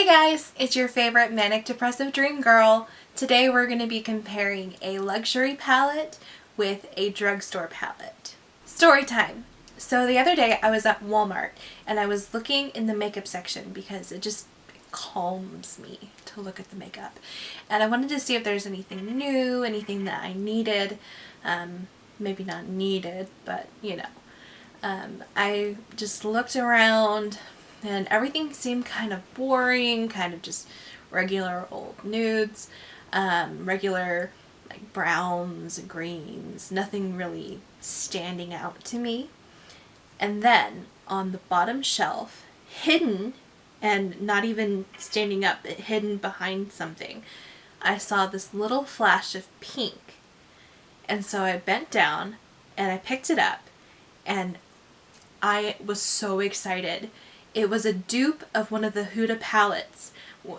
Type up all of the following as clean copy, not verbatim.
Hey guys, it's your favorite manic depressive dream girl. Today we're going to be comparing a luxury palette with a drugstore palette. Story time. So the other day I was at Walmart and I was looking in the makeup section because it just calms me to look at the makeup. And I wanted to see if there's anything new, anything that I needed. Maybe not needed, but you know. I just looked around and everything seemed kind of boring, kind of just regular old nudes, regular like browns and greens, nothing really standing out to me. And then on the bottom shelf, hidden and not even standing up, but hidden behind something, I saw this little flash of pink. And so I bent down and I picked it up and I was so excited. It was a dupe of one of the Huda palettes,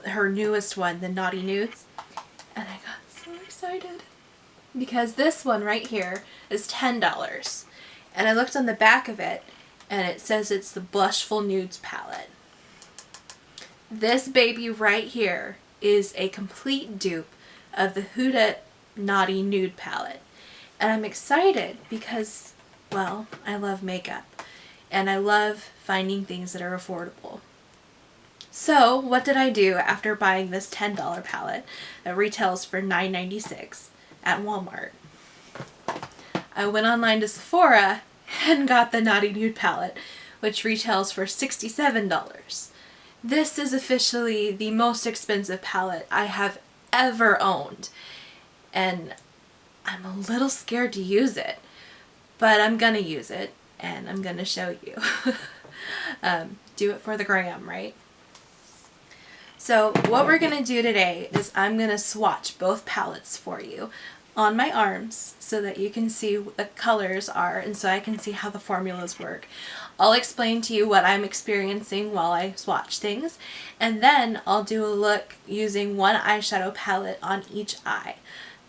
her newest one, the Naughty Nudes. And I got so excited because this one right here is $10. And I looked on the back of it and it says it's the Blushful Nudes palette. This baby right here is a complete dupe of the Huda Naughty Nude palette. And I'm excited because, well, I love makeup. And I love finding things that are affordable. So what did I do after buying this $10 palette that retails for $9.96 at Walmart? I went online to Sephora and got the Naughty Nude palette, which retails for $67. This is officially the most expensive palette I have ever owned. And I'm a little scared to use it, but I'm gonna use it. And I'm going to show you. Do it for the gram, right? So what we're going to do today is I'm going to swatch both palettes for you on my arms so that you can see what the colors are and so I can see how the formulas work. I'll explain to you what I'm experiencing while I swatch things, and then I'll do a look using one eyeshadow palette on each eye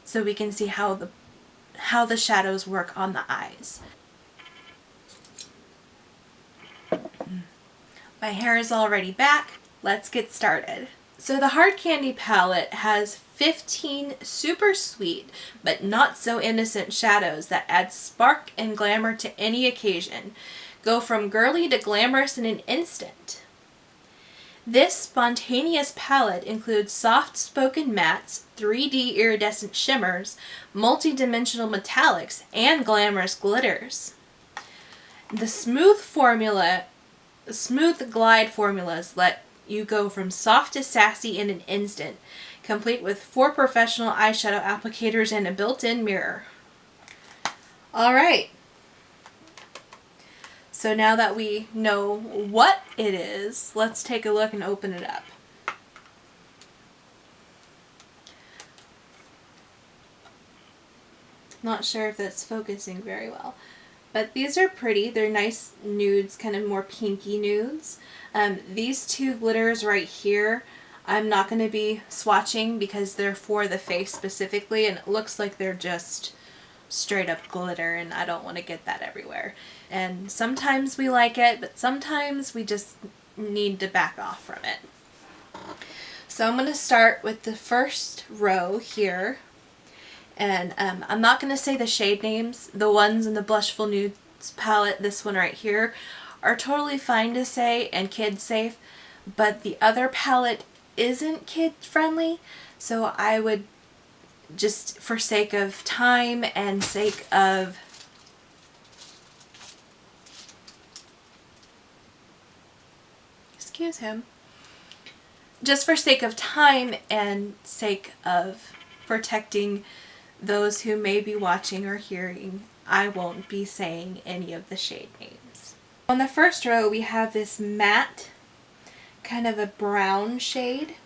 so we can see how the shadows work on the eyes. My hair is already back. Let's get started. So the Hard Candy palette has 15 super sweet but not so innocent shadows that add spark and glamour to any occasion. Go from girly to glamorous in an instant. This spontaneous palette includes soft-spoken mattes, 3D iridescent shimmers, multi-dimensional metallics, and glamorous glitters. The smooth glide formulas let you go from soft to sassy in an instant, complete with 4 professional eyeshadow applicators and a built-in mirror. Alright, so now that we know what it is, let's take a look and open it up. Not sure if that's focusing very well. But these are pretty. They're nice nudes, kind of more pinky nudes. These two glitters right here, I'm not going to be swatching because they're for the face specifically, and it looks like they're just straight up glitter, and I don't want to get that everywhere. And sometimes we like it, but sometimes we just need to back off from it. So I'm going to start with the first row here. And I'm not going to say the shade names. The ones in the Blushful Nudes palette, this one right here, are totally fine to say and kid safe, but the other palette isn't kid friendly, so I would just, for sake of time and sake of excuse him, just for sake of time and sake of protecting those who may be watching or hearing, I won't be saying any of the shade names. On the first row we have this matte, kind of a brown shade.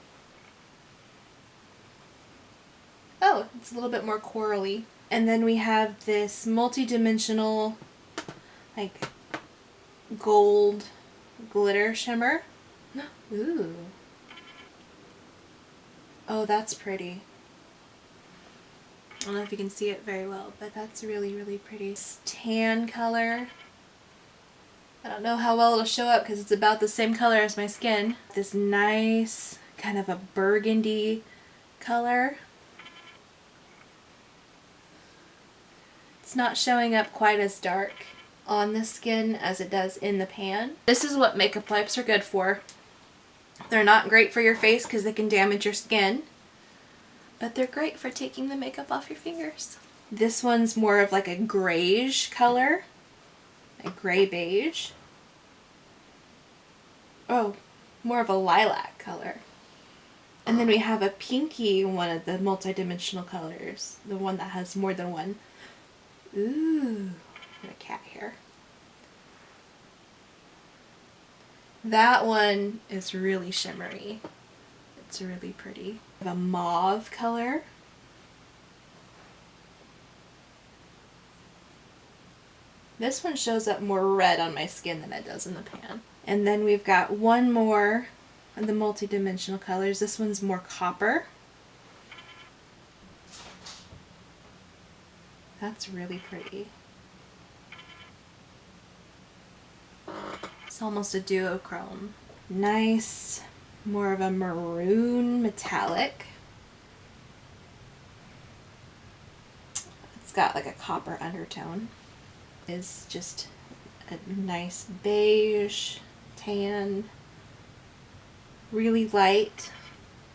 Oh, it's a little bit more corally. And then we have this multi-dimensional, like, gold glitter shimmer. Ooh. Oh, that's pretty. I don't know if you can see it very well, but that's really, really pretty. This tan color. I don't know how well it'll show up because it's about the same color as my skin. This nice kind of a burgundy color. It's not showing up quite as dark on the skin as it does in the pan. This is what makeup wipes are good for. They're not great for your face because they can damage your skin, but they're great for taking the makeup off your fingers. This one's more of like a grayish color, a gray beige. Oh, more of a lilac color. And then we have a pinky one of the multi-dimensional colors, the one that has more than one. Ooh, got a cat hair. That one is really shimmery. It's really pretty. We have a mauve color. This one shows up more red on my skin than it does in the pan. And then we've got one more of the multi-dimensional colors. This one's more copper. That's really pretty. It's almost a duochrome. Nice, more of a maroon metallic. It's got like a copper undertone. Is just a nice beige, tan, really light,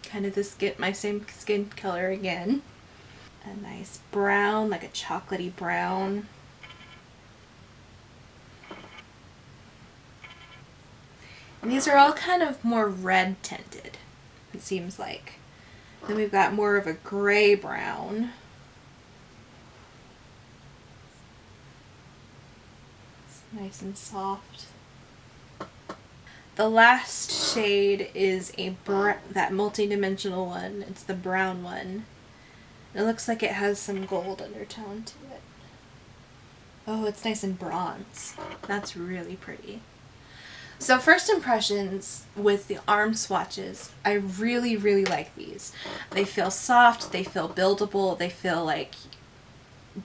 kind of my same skin color again. A nice brown, like a chocolatey brown. And these are all kind of more red tinted, it seems like. Then we've got more of a gray brown. It's nice and soft. The last shade is that multi-dimensional one. It's the brown one. It looks like it has some gold undertone to it. Oh, it's nice and bronze. That's really pretty. So first impressions with the arm swatches, I really, really like these. They feel soft, they feel buildable, they feel like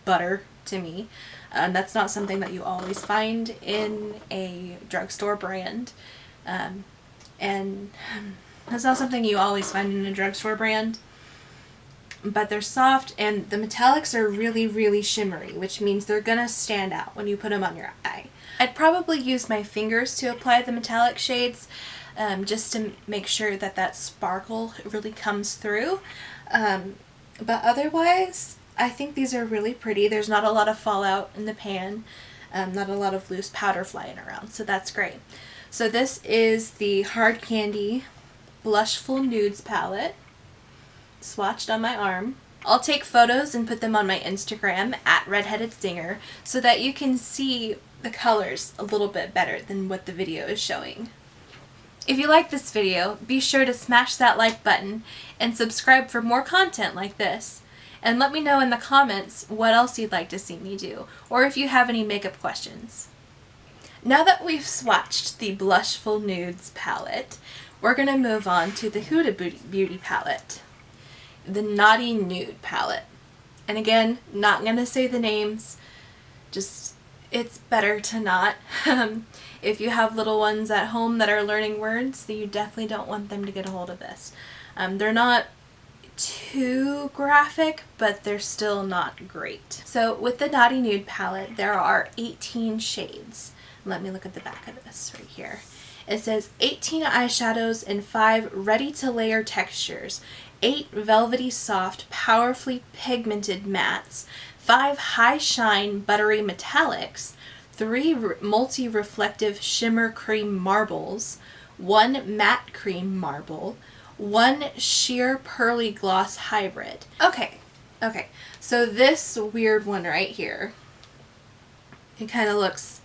butter to me. That's not something that you always find in a drugstore brand. And that's not something you always find in a drugstore brand. But they're soft, and the metallics are really, really shimmery, which means they're gonna stand out when you put them on your eye. I'd probably use my fingers to apply the metallic shades, just to make sure that that sparkle really comes through. But otherwise, I think these are really pretty. There's not a lot of fallout in the pan, not a lot of loose powder flying around, so that's great. So this is the Hard Candy Blushful Nudes palette, swatched on my arm. I'll take photos and put them on my Instagram at Redheaded Singer so that you can see the colors a little bit better than what the video is showing. If you like this video, be sure to smash that like button and subscribe for more content like this. And let me know in the comments what else you'd like to see me do, or if you have any makeup questions. Now that we've swatched the Blushful Nudes palette, we're going to move on to the Huda Beauty palette. The Naughty Nude palette. And again, not going to say the names, just it's better to not. If you have little ones at home that are learning words, then you definitely don't want them to get a hold of this. They're not too graphic, but they're still not great. So with the Naughty Nude palette, there are 18 shades. Let me look at the back of this right here. It says 18 eyeshadows and 5 ready-to-layer textures, 8 velvety soft, powerfully pigmented mattes, 5 high shine buttery metallics, 3 multi-reflective shimmer cream marbles, 1 matte cream marble, 1 sheer pearly gloss hybrid. Okay, so this weird one right here, it kind of looks,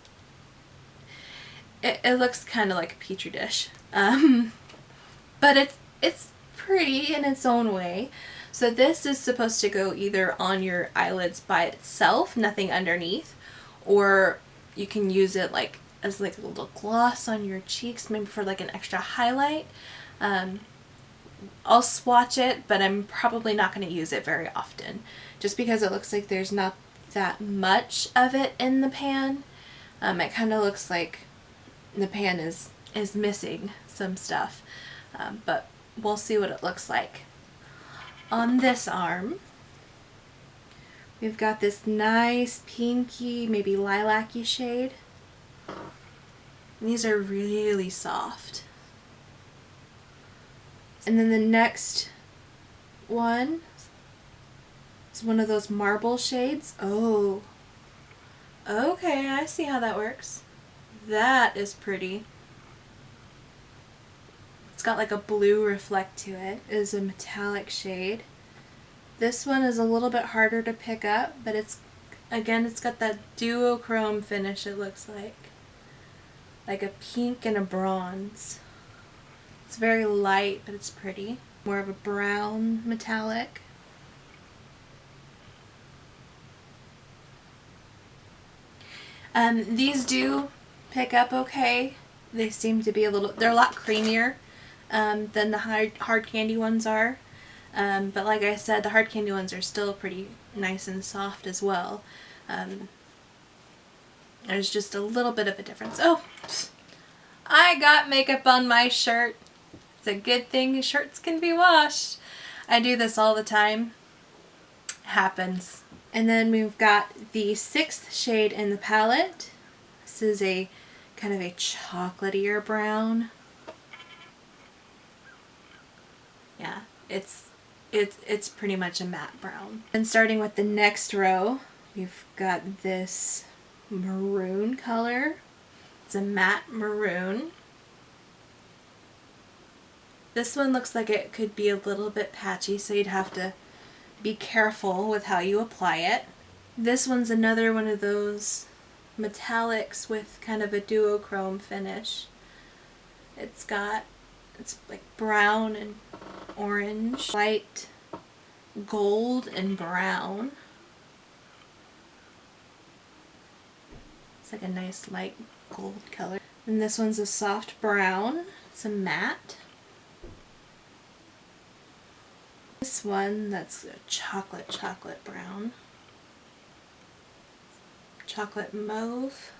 it looks kind of like a petri dish, but it's pretty in its own way. So this is supposed to go either on your eyelids by itself, nothing underneath, or you can use it like as like a little gloss on your cheeks, maybe for like an extra highlight. I'll swatch it, but I'm probably not going to use it very often, just because it looks like there's not that much of it in the pan. It kind of looks like the pan is missing some stuff, but we'll see what it looks like. On this arm, we've got this nice pinky, maybe lilac-y shade. And these are really soft. And then the next one is one of those marble shades. Oh, okay, I see how that works. That is pretty. It's got like a blue reflect to it. It is a metallic shade. This one is a little bit harder to pick up, but it's, again, it's got that duochrome finish, it looks like. Like a pink and a bronze. It's very light, but it's pretty. More of a brown metallic. These do pick up okay. They seem to be they're a lot creamier than the hard candy ones are. But like I said, the hard candy ones are still pretty nice and soft as well. There's just a little bit of a difference. Oh, I got makeup on my shirt. It's a good thing shirts can be washed. I do this all the time. Happens. And then we've got the 6th shade in the palette. This is a kind of a chocolatier brown. Yeah, it's pretty much a matte brown. And starting with the next row, we've got this maroon color. It's a matte maroon. This one looks like it could be a little bit patchy, so you'd have to be careful with how you apply it. This one's another one of those metallics with kind of a duochrome finish. It's like brown and orange, light gold and brown. It's like a nice light gold color. And this one's a soft brown. It's a matte. This one, that's a chocolate brown. Chocolate mauve.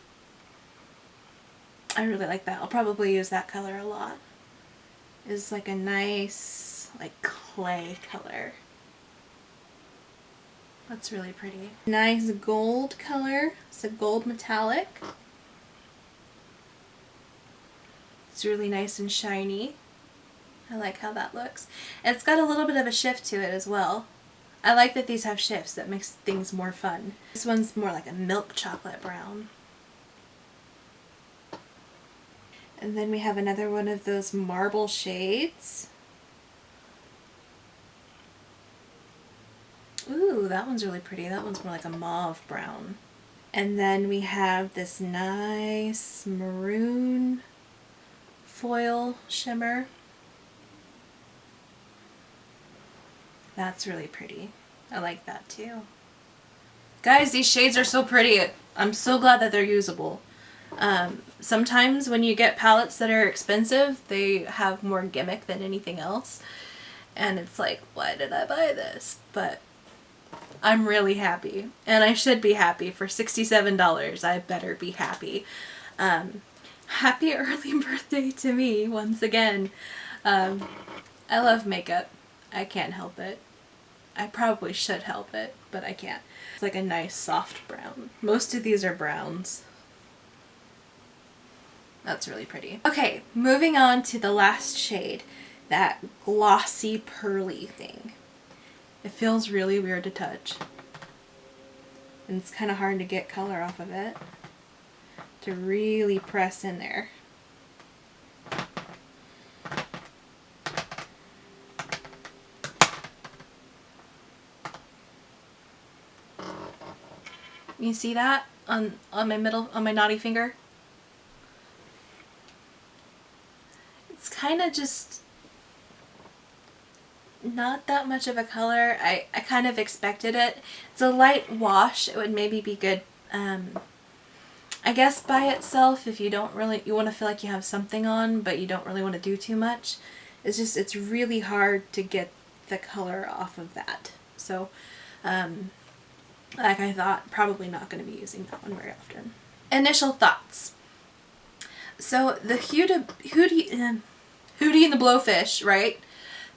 I really like that. I'll probably use that color a lot. It's like a nice, like clay color. That's really pretty. Nice gold color. It's a gold metallic. It's really nice and shiny. I like how that looks. And it's got a little bit of a shift to it as well. I like that these have shifts. That makes things more fun. This one's more like a milk chocolate brown. And then we have another one of those marble shades. Ooh, that one's really pretty. That one's more like a mauve brown. And then we have this nice maroon foil shimmer. That's really pretty. I like that too. Guys, these shades are so pretty. I'm so glad that they're usable. Sometimes when you get palettes that are expensive, they have more gimmick than anything else. And it's like, why did I buy this? But I'm really happy. And I should be happy. For $67, I better be happy. Happy early birthday to me once again. I love makeup. I can't help it. I probably should help it, but I can't. It's like a nice soft brown. Most of these are browns. That's really pretty. Okay, moving on to the last shade. That glossy pearly thing. It feels really weird to touch. And it's kind of hard to get color off of it. To really press in there. You see that on my naughty finger? It's kind of just not that much of a color. I kind of expected it. It's a light wash. It would maybe be good, I guess by itself if you don't really, you want to feel like you have something on, but you don't really want to do too much. It's just, it's really hard to get the color off of that. So, like I thought, probably not going to be using that one very often. Initial thoughts. So the Hootie and the Blowfish, right?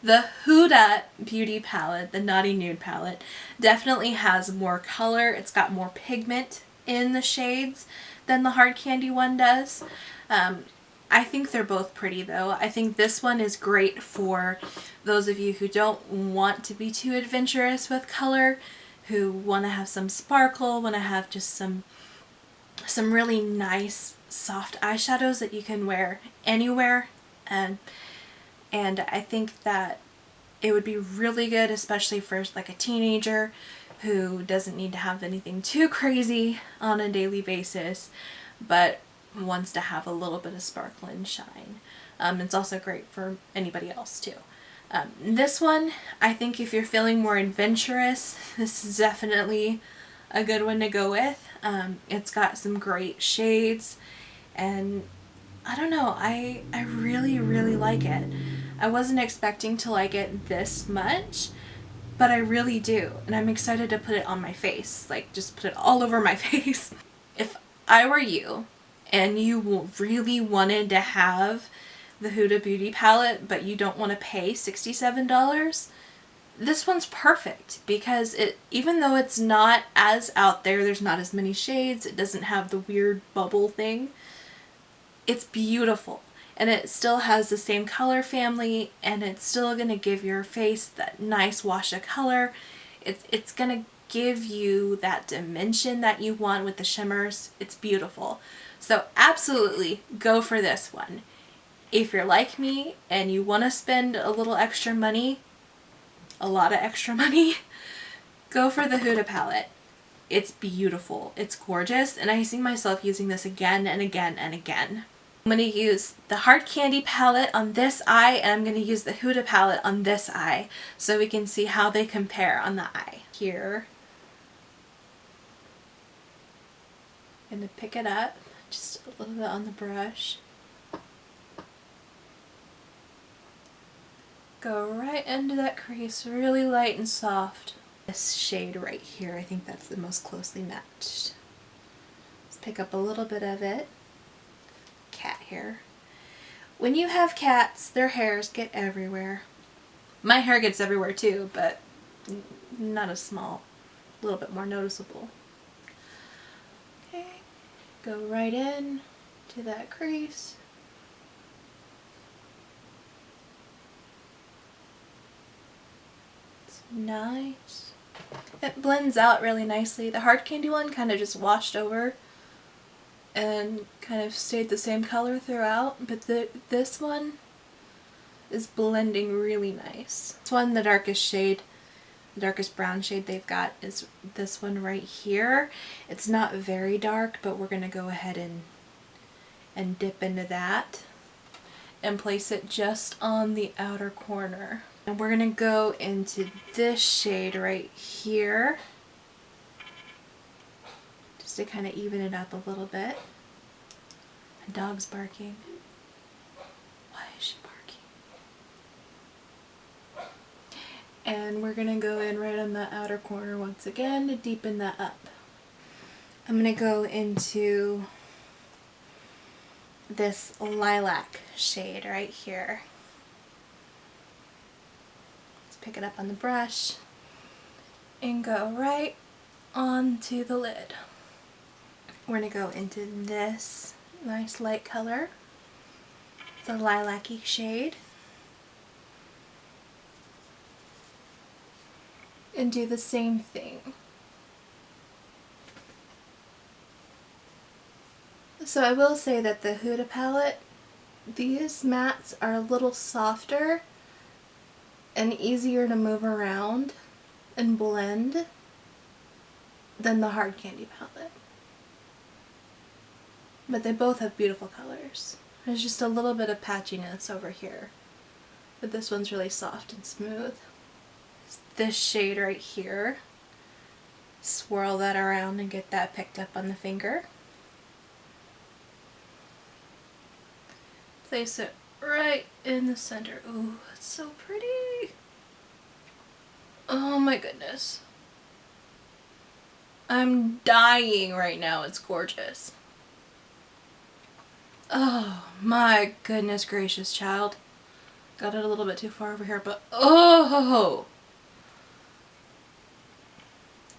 The Huda Beauty palette, the Naughty Nude palette, definitely has more color. It's got more pigment in the shades than the Hard Candy one does. I think they're both pretty though. I think this one is great for those of you who don't want to be too adventurous with color, who want to have some sparkle, want to have just some really nice soft eyeshadows that you can wear anywhere. And I think that it would be really good, especially for like a teenager who doesn't need to have anything too crazy on a daily basis, but wants to have a little bit of sparkle and shine. It's also great for anybody else too. This one, I think if you're feeling more adventurous, this is definitely a good one to go with. It's got some great shades, and I don't know, I really, really like it. I wasn't expecting to like it this much, but I really do, and I'm excited to put it on my face, like just put it all over my face. If I were you, and you really wanted to have the Huda Beauty palette, but you don't want to pay $67, this one's perfect, because even though it's not as out there's not as many shades, it doesn't have the weird bubble thing, it's beautiful. And it still has the same color family, and it's still going to give your face that nice wash of color. It's going to give you that dimension that you want with the shimmers. It's beautiful. So absolutely go for this one. If you're like me and you want to spend a little extra money, a lot of extra money, go for the Huda palette. It's beautiful. It's gorgeous, and I see myself using this again and again and again. I'm going to use the Hard Candy palette on this eye, and I'm going to use the Huda palette on this eye, so we can see how they compare on the eye. Here, I'm going to pick it up just a little bit on the brush. Go right into that crease, really light and soft. This shade right here, I think that's the most closely matched. Let's pick up a little bit of it. Cat hair. When you have cats, their hairs get everywhere. My hair gets everywhere too, but not as small. A little bit more noticeable. Okay, go right in to that crease. It's nice. It blends out really nicely. The Hard Candy one kind of just washed over and kind of stayed the same color throughout, but this one is blending really nice. This one, the darkest shade, the darkest brown shade they've got is this one right here. It's not very dark, but we're going to go ahead and dip into that and place it just on the outer corner. And we're going to go into this shade right here, to kind of even it up a little bit. My dog's barking. Why is she barking? And we're going to go in right on the outer corner once again to deepen that up. I'm going to go into this lilac shade right here. Let's pick it up on the brush and go right onto the lid. We're going to go into this nice light color, the lilac-y shade, and do the same thing. So I will say that the Huda palette, these mattes are a little softer and easier to move around and blend than the Hard Candy palette. But they both have beautiful colors. There's just a little bit of patchiness over here, but this one's really soft and smooth. This shade right here, swirl that around and get that picked up on the finger. Place it right in the center. Ooh, it's so pretty. Oh my goodness. I'm dying right now. It's gorgeous. Oh my goodness gracious, child. Got it a little bit too far over here, but oh!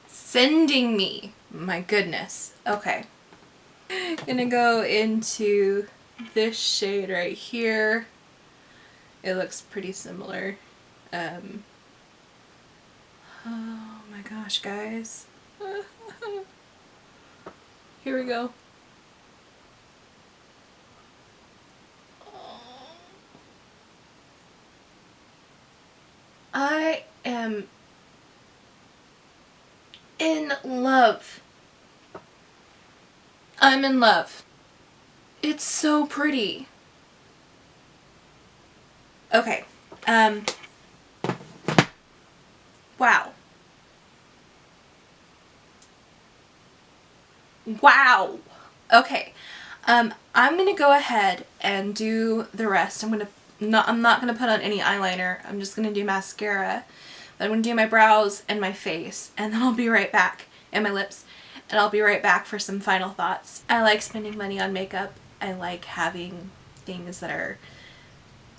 Sending me. My goodness. Okay. Gonna go into this shade right here. It looks pretty similar. Oh my gosh, guys. Here we go. I am in love. I'm in love. It's so pretty. Okay. Wow. Wow. Okay. I'm gonna go ahead and do the rest. I'm not gonna put on any eyeliner. I'm just gonna do mascara. Then I'm gonna do my brows and my face, and then I'll be right back, and my lips, and I'll be right back for some final thoughts. I like spending money on makeup. I like having things that are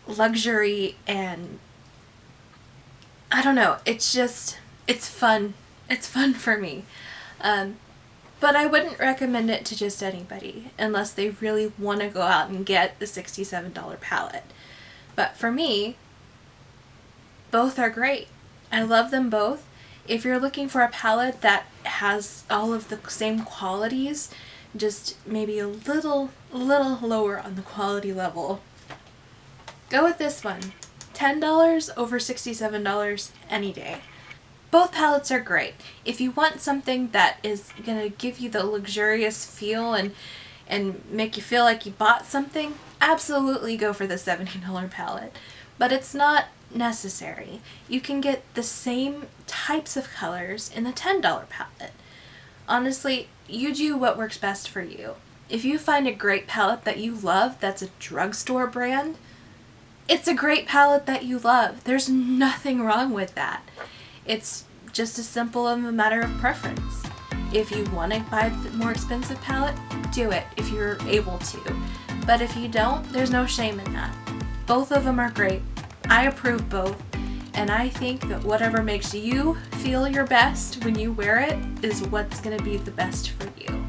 luxury, and I don't know, it's fun. It's fun for me. But I wouldn't recommend it to just anybody unless they really want to go out and get the $67 palette. But for me, both are great. I love them both. If you're looking for a palette that has all of the same qualities, just maybe a little lower on the quality level, go with this one. $10 over $67 any day. Both palettes are great. If you want something that is gonna give you the luxurious feel and make you feel like you bought something, absolutely go for the $70 palette. But it's not necessary. You can get the same types of colors in the $10 palette. Honestly, you do what works best for you. If you find a great palette that you love that's a drugstore brand, it's a great palette that you love. There's nothing wrong with that. It's just as simple of a matter of preference. If you want to buy the more expensive palette, do it if you're able to. But if you don't, there's no shame in that. Both of them are great. I approve both, and I think that whatever makes you feel your best when you wear it is what's going to be the best for you.